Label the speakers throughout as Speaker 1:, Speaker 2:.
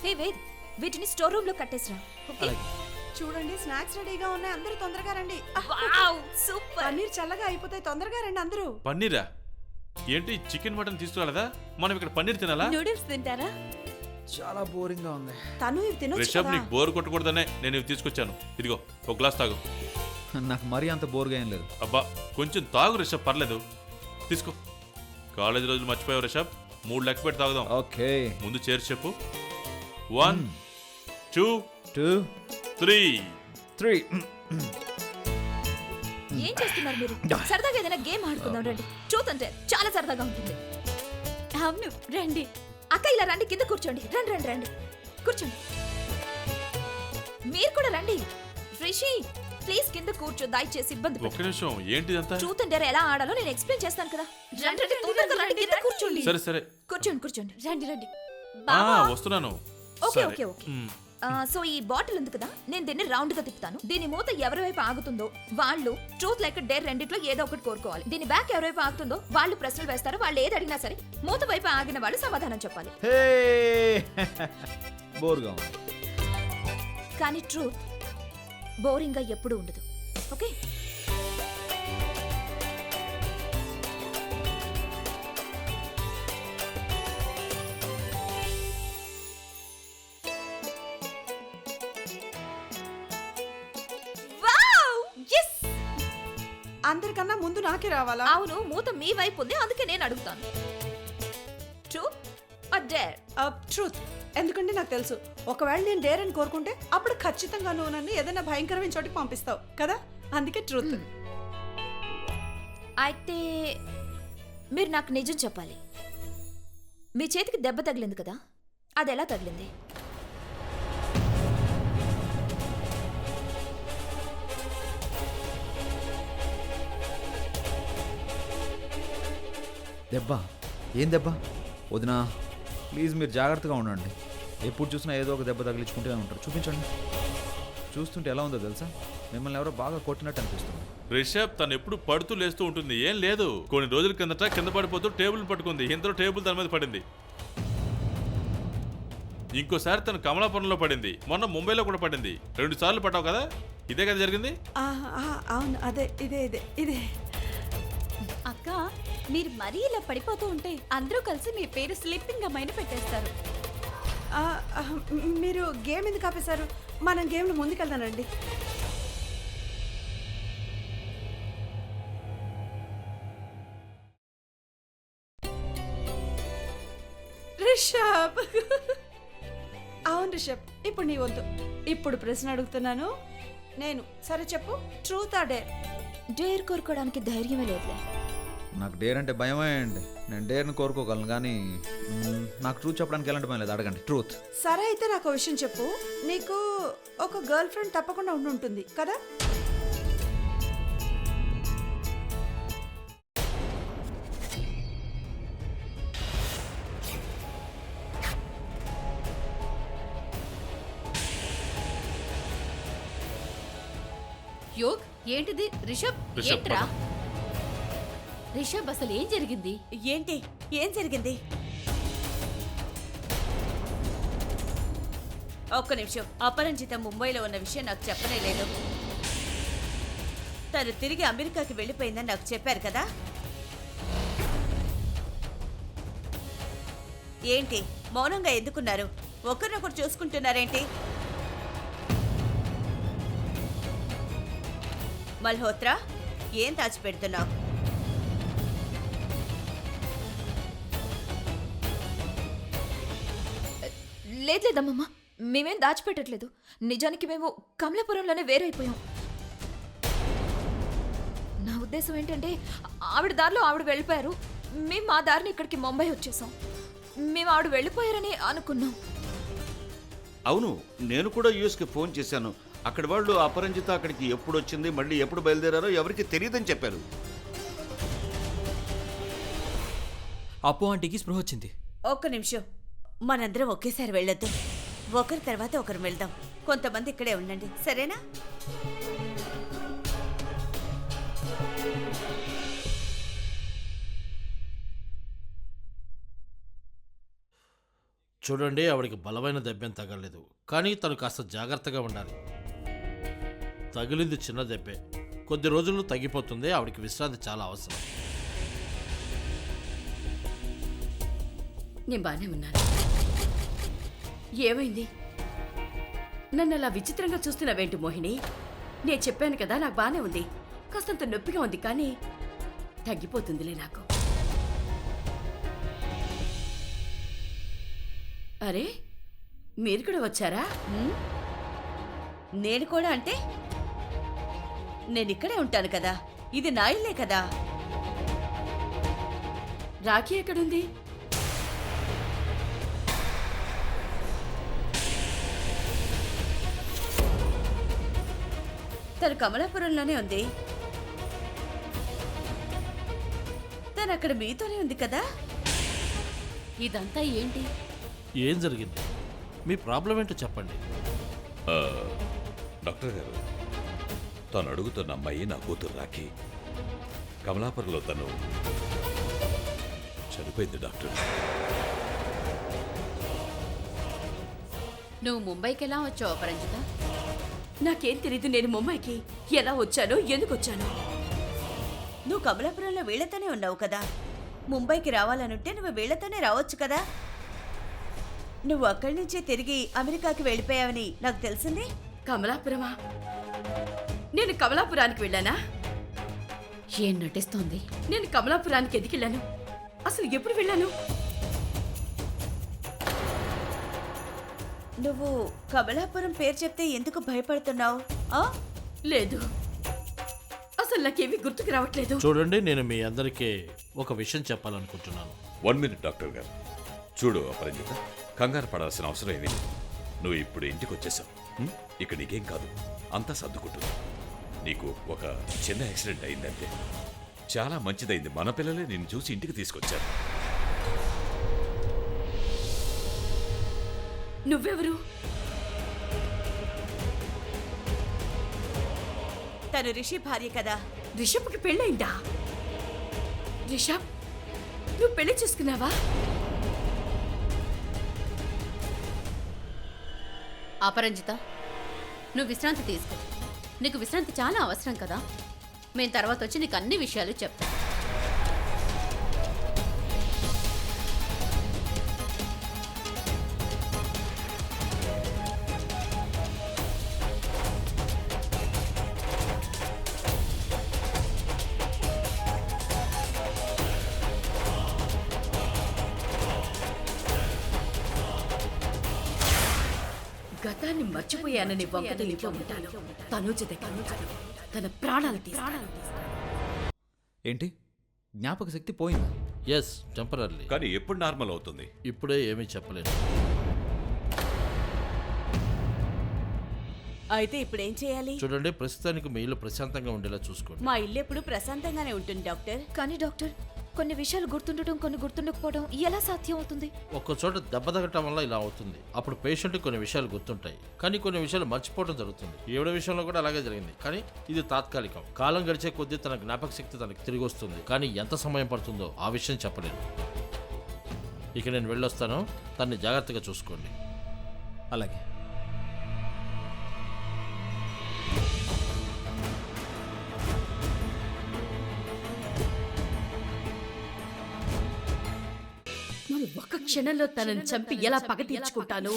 Speaker 1: హే వేద్, వీటిని store room లో కట్టేసిరా. Okay?
Speaker 2: చూడండి స్నాక్స్ రెడీగా ఉన్నాయి, అందరూ తొందరగా రండి.
Speaker 1: Wow, super.
Speaker 2: పన్నీర్ చల్లగా అయిపోతాయి, తొందరగా రండి అందరూ.
Speaker 3: పన్నీరా? ఏంటి చికెన్ మటన్ తీసుకురాలేదా? మనం ఇక్కడ పన్నీర్ తినాలా?
Speaker 1: నూడిల్స్ తింటారా?
Speaker 4: చాలా బోరింగ్ గా ఉంది.
Speaker 2: తను ఇవి తినొచ్చు
Speaker 3: రిషబ్,
Speaker 2: కదా.
Speaker 3: నీకు బోర్ కొట్టకూడదనే నేను ఇవి తీసుకొచ్చాను. ఇదిగో ఒక గ్లాస్ తాగు.
Speaker 4: నాకు మరీ అంత బోర్గా ఏం లేదు.
Speaker 3: అబ్బా కొంచెం తాగు రిషబ్, పర్లేదు. తీసుకో. కాలేజీ రోజులు మర్చిపోయావు రిషబ్. 3 లెక్క పెట్టి తాగుదాం.
Speaker 4: ఓకే.
Speaker 3: ముందు చేర్చి చెప్పు. 1 2
Speaker 4: 2
Speaker 3: 3.
Speaker 4: 3.
Speaker 1: ఏం చేస్తున్నారు మీరు? సరదాగా ఏదైనా గేమ్ ఆడుకుందాం రండి. ట్రూత్ అంటే చాలా సరదాగా ఉంటుంది. అవును రండి. అక్క ఇలా రండి, కింద కూర్చోండి. రండి రండి రండి, కూర్చోండి. మీరు కూడా రండి. రిషి ప్లీజ్ కింద కూర్చో, దయచేసి ఇబ్బంది
Speaker 3: ఒక్క నిమిషం, ఏంటి అంతా?
Speaker 1: ట్రూత్ అంటే ఎలా ఆడాలో నేను ఎక్స్ప్లెయిన్ చేస్తాను కదా. రండి రండి, తొందరగా రండి, కింద కూర్చోండి.
Speaker 3: సరే సరే,
Speaker 1: కూర్చోండి కూర్చోండి. రండి రండి.
Speaker 3: వస్తున్నాను.
Speaker 1: ఓకే
Speaker 3: సరే.
Speaker 1: Okay okay. సో ఈ బాటిల్ ఉంది కదా, నేను దీన్ని రౌండ్ గా తిప్పుతాను. దీని మూత ఎవరి వైపు ఆగుతుందో వాళ్ళు ట్రూత్ లైక్ డేర్ రెండిట్లో ఏదో ఒకటి కోరుకోవాలి. దీని బ్యాక్ ఎవరి వైపు ఆగుతుందో వాళ్ళు ప్రశ్నలు వేస్తారు. వాళ్ళు ఏది అడిగినా సరే మూత వైపు ఆగిన వాళ్ళు సమాధానం చెప్పాలి.
Speaker 4: హే బోర్గా ఉంది.
Speaker 1: కానీ ట్రూత్ బోరింగ్ గా ఎప్పుడూ ఉండదు. ఓకే?
Speaker 2: అందరికన్నా ముందు నాకే రావాలా?
Speaker 1: అవును, మూత మీ వైపు ఉంది, అందుకే నేను అడుగుతాను. Truth or dare?
Speaker 2: ట్రూత్. ఎందుకంటే నాకు తెలుసు, ఒకవేళ నేను డేర్ అని కోరుకుంటే అప్పుడు ఖచ్చితంగా నువ్వు నన్ను ఏదైనా భయంకరమైన చోటికి పంపిస్తావు కదా, అందుకే ట్రూత్.
Speaker 1: అయితే మీరు నాకు నిజం చెప్పాలి. మీ చేతికి దెబ్బ తగిలింది కదా, అది ఎలా తగిలింది?
Speaker 4: దెబ్బ? ఏం దెబ్బ? వదినా ప్లీజ్ మీరు జాగ్రత్తగా ఉండండి. ఎప్పుడు చూసినా ఏదో ఒక దెబ్బ తగిలించుకుంటూనే ఉంటారు. చూపించండి. చూస్తుంటే ఎలా ఉందో తెలుసా, మిమ్మల్ని ఎవరో బాగా కొట్టినట్టు అనిపిస్తుంది.
Speaker 3: రిషబ్ తను ఎప్పుడు పడుతూ లేస్తూ ఉంటుంది. ఏం లేదు, కొన్ని రోజుల కిందట కింద పడిపోతూ టేబుల్ పట్టుకుంది. ఇంతలో టేబుల్ తన మీద పడింది. ఇంకోసారి తను కమలాపురంలో పడింది. మొన్న ముంబైలో కూడా పడింది. 2 సార్లు పడ్డావు కదా, ఇదే కదా జరిగింది?
Speaker 2: అవును, అదే ఇదే ఇదే ఇదే.
Speaker 1: అక్క, మీరు మరీ ఇలా పడిపోతూ ఉంటే అందరూ కలిసి మీ పేరు స్లిప్పింగ్ అమ్మాయిని పెట్టేస్తారు.
Speaker 2: మీరు గేమ్ ఎందుకు ఆపేశారు? మనం గేమ్లో ముందుకెళ్దానండి. రిషబ్. అవును రిషబ్, ఇప్పుడు నీ వద్దు. ఇప్పుడు ప్రశ్న అడుగుతున్నాను నేను. సరే చెప్పు, ట్రూత్ ఆర్ డేర్?
Speaker 1: డేర్ కోరుకోవడానికి ధైర్యమే లేదులే.
Speaker 4: నాకు డేర్ అంటే భయమే అండి. నేను డేర్ని కోరుకోగలను, కానీ నాకు ట్రూత్ చెప్పడానికి ఎలాంటి భయం లేదు. అడగండి ట్రూత్.
Speaker 2: సరే అయితే నాకు విషయం చెప్పు, నీకు ఒక గర్ల్ ఫ్రెండ్ తప్పకుండా ఉంటుంది కదా?
Speaker 5: యోగ్, ఏంటిది? రిషబ్,
Speaker 3: రిషబ్,
Speaker 5: ఏంట్రా? రిషబ్, అసలు ఏం జరిగింది?
Speaker 2: ఏంటి, ఏం జరిగింది?
Speaker 6: ఒక్క నిమిషం. అపరంజిత ముంబైలో ఉన్న విషయం నాకు చెప్పనే లేదు. తను తిరిగి అమెరికాకి వెళ్ళిపోయిందని నాకు చెప్పారు కదా. ఏంటి మౌనంగా ఎందుకున్నారు? ఒకరినొకరు చూసుకుంటున్నారేంటి? మల్హోత్రా, ఏం దాచిపెడుతున్నావు?
Speaker 1: లేదమ్మమ్మ, మేమేం దాచిపెట్టట్లేదు. నిజానికి మేము కమలాపురంలోనే వేరైపోయాం. నా ఉద్దేశం ఏంటంటే, ఆవిడ దారిలో ఆవిడ వెళ్ళిపోయారు, మేము మా దారిని ఇక్కడికి ముంబై వచ్చేసాం. మేము ఆవిడ వెళ్ళిపోయారని అనుకున్నాం.
Speaker 7: అవును, నేను కూడా యూఎస్కి ఫోన్ చేశాను. అక్కడ వాళ్ళు అపరంజిత అక్కడికి ఎప్పుడు వచ్చింది, మళ్ళీ ఎప్పుడు బయలుదేరారో ఎవరికి తెలియదని చెప్పారు.
Speaker 8: అప్పు ఆంటీకి స్పృహ వచ్చింది.
Speaker 6: ఒక్క నిమిషం, మనందరం ఒకేసారి వెళ్ళొద్దు. ఒకరి తర్వాత ఒకరు వెళ్దాం. కొంతమంది ఇక్కడే ఉండండి, సరేనా?
Speaker 9: చూడండి, ఆవిడకి బలమైన దెబ్బేం తగలలేదు, కానీ తను కాస్త జాగ్రత్తగా ఉండాలి. తగిలింది చిన్న దెబ్బే, కొద్ది రోజుల్లో తగ్గిపోతుంది. ఆవిడకి విశ్రాంతి చాలా అవసరం.
Speaker 10: నేను బానే ఉన్నాను. ఏమైంది? నన్ను అలా విచిత్రంగా చూస్తున్నావేంటి మోహిని? నేను చెప్పాను కదా నాకు బానే ఉంది, కాస్తంత నొప్పిగా ఉంది, కానీ తగ్గిపోతుందిలే నాకు. అరే, మీరు కూడా వచ్చారా?
Speaker 6: నేను కూడా అంటే నేను ఇక్కడే ఉంటాను కదా, ఇది నా ఇల్లే కదా.
Speaker 10: రాఖీ ఎక్కడుంది?
Speaker 6: తను కమలాపురంలోనే ఉంది. తను అక్కడ మీతోనే ఉంది కదా.
Speaker 5: ఇదంతా ఏంటి?
Speaker 9: ఏం జరిగింది? మీ ప్రాబ్లం ఏంటో చెప్పండి.
Speaker 11: డాక్టర్ గారు, తను అడుగుతున్న అమ్మాయి నా కూతురు రాఖీ. కమలాపురంలో తను చనిపోయింది డాక్టర్.
Speaker 5: నువ్వు ముంబైకి ఎలా వచ్చావు అపరంజిత?
Speaker 10: నాకేం తెలీదు నేను ముంబైకి ఎలా వచ్చానో, ఎందుకు వచ్చానో.
Speaker 6: నువ్వు కమలాపురంలో వీళ్లతోనే ఉన్నావు కదా. ముంబైకి రావాలనుంటే నువ్వు వీళ్లతోనే రావచ్చు కదా. నువ్వు అక్కడి నుంచే తిరిగి అమెరికాకి వెళ్ళిపోయావని నాకు తెలిసింది.
Speaker 10: కమలాపురమా? నేను కమలాపురానికి వెళ్ళానా?
Speaker 5: ఏం నటిస్తోంది?
Speaker 10: నేను కమలాపురానికి ఎందుకు వెళ్ళాను? అసలు ఎప్పుడు వెళ్ళాను?
Speaker 6: నువ్వు కమలాపురం పేరు చెప్తే ఎందుకు భయపడుతున్నావు?
Speaker 10: లేదు, అసలు నాకేమీ గుర్తుకు రావట్లేదు.
Speaker 9: చూడండి, నేను మీ అందరికీ ఒక విషయం చెప్పాలనుకుంటున్నాను.
Speaker 11: 1 మినిట్ డాక్టర్ గారు. చూడు అపరంజిత, కంగారు పడాల్సిన అవసరం ఏమీ లేదు. నువ్వు ఇప్పుడు ఇంటికి వచ్చేసావు. ఇక నీకేం కాదు, అంతా సర్దుకుంటుంది. నీకు ఒక చిన్న యాక్సిడెంట్ అయిందంటే. చాలా మంచిదైంది, మన పిల్లలే నిన్ను చూసి ఇంటికి తీసుకొచ్చారు.
Speaker 10: నువ్వెవరు?
Speaker 6: తను రిషి భార్య కదా.
Speaker 10: రిషబ్కి పెళ్ళయిందా? రిషబ్, నువ్వు పెళ్లి చేసుకున్నావా?
Speaker 5: అపరంజిత, నువ్వు విశ్రాంతి తీసుకో. నీకు విశ్రాంతి చాలా అవసరం కదా. మేము తర్వాత వచ్చి నీకు అన్ని విషయాలు చెప్తాం.
Speaker 10: గతాన్ని మర్చిపోయానని వంకతో ఇంట్లో ఉంటాను. తనూజ దగ్గర తన ప్రాణాలు తీస్తాను.
Speaker 4: ఏంటి, జ్ఞాపక శక్తి పోయిందా?
Speaker 9: Yes, temporary.
Speaker 11: కానీ ఎప్పుడు నార్మల్ అవుతుంది?
Speaker 9: ఇప్పుడే ఏమీ చెప్పలేను.
Speaker 6: అయితే ఇప్పుడు ఏం చేయాలి?
Speaker 9: చూడండి, ప్రస్తుతానికి మీ ఇల్లు ప్రశాంతంగా ఉండేలా చూసుకోండి.
Speaker 6: మా ఇల్లు ఎప్పుడు ప్రశాంతంగానే ఉంటుంది డాక్టర్.
Speaker 1: కానీ డాక్టర్, కొన్ని విషయాలు గుర్తుండటం, కొన్ని గుర్తుండకపోవడం ఎలా సాధ్యం అవుతుంది?
Speaker 9: ఒక్క చోట దెబ్బ తగటం వల్ల ఇలా అవుతుంది. అప్పుడు పేషెంట్కి కొన్ని విషయాలు గుర్తుంటాయి, కానీ కొన్ని విషయాలు మర్చిపోవడం జరుగుతుంది. ఈవిడ విషయంలో కూడా అలాగే జరిగింది, కానీ ఇది తాత్కాలికం. కాలం గడిచే కొద్దీ తన జ్ఞాపక శక్తి తనకి తిరిగి వస్తుంది, కానీ ఎంత సమయం పడుతుందో ఆ విషయం చెప్పలేదు. ఇక నేను వెళ్ళొస్తాను, తన్ని జాగ్రత్తగా చూసుకోండి.
Speaker 4: అలాగే.
Speaker 10: నేను ఒక్క క్షణంలో తనని చంపి ఎలా పగ తీర్చుకుంటాను?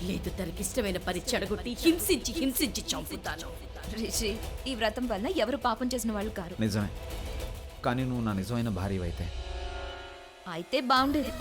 Speaker 10: లేదు, తనకిష్టమైన పని చెడగొట్టి హింసించి చంపుతాను.
Speaker 1: రిషి, ఈ వ్రతం వల్ల ఎవరు పాపం చేసిన వాళ్ళు కారు.
Speaker 4: నిజమే, కానీ నువ్వు నా నిజమైన భార్య అయితే
Speaker 1: అయితే బాగుండేది.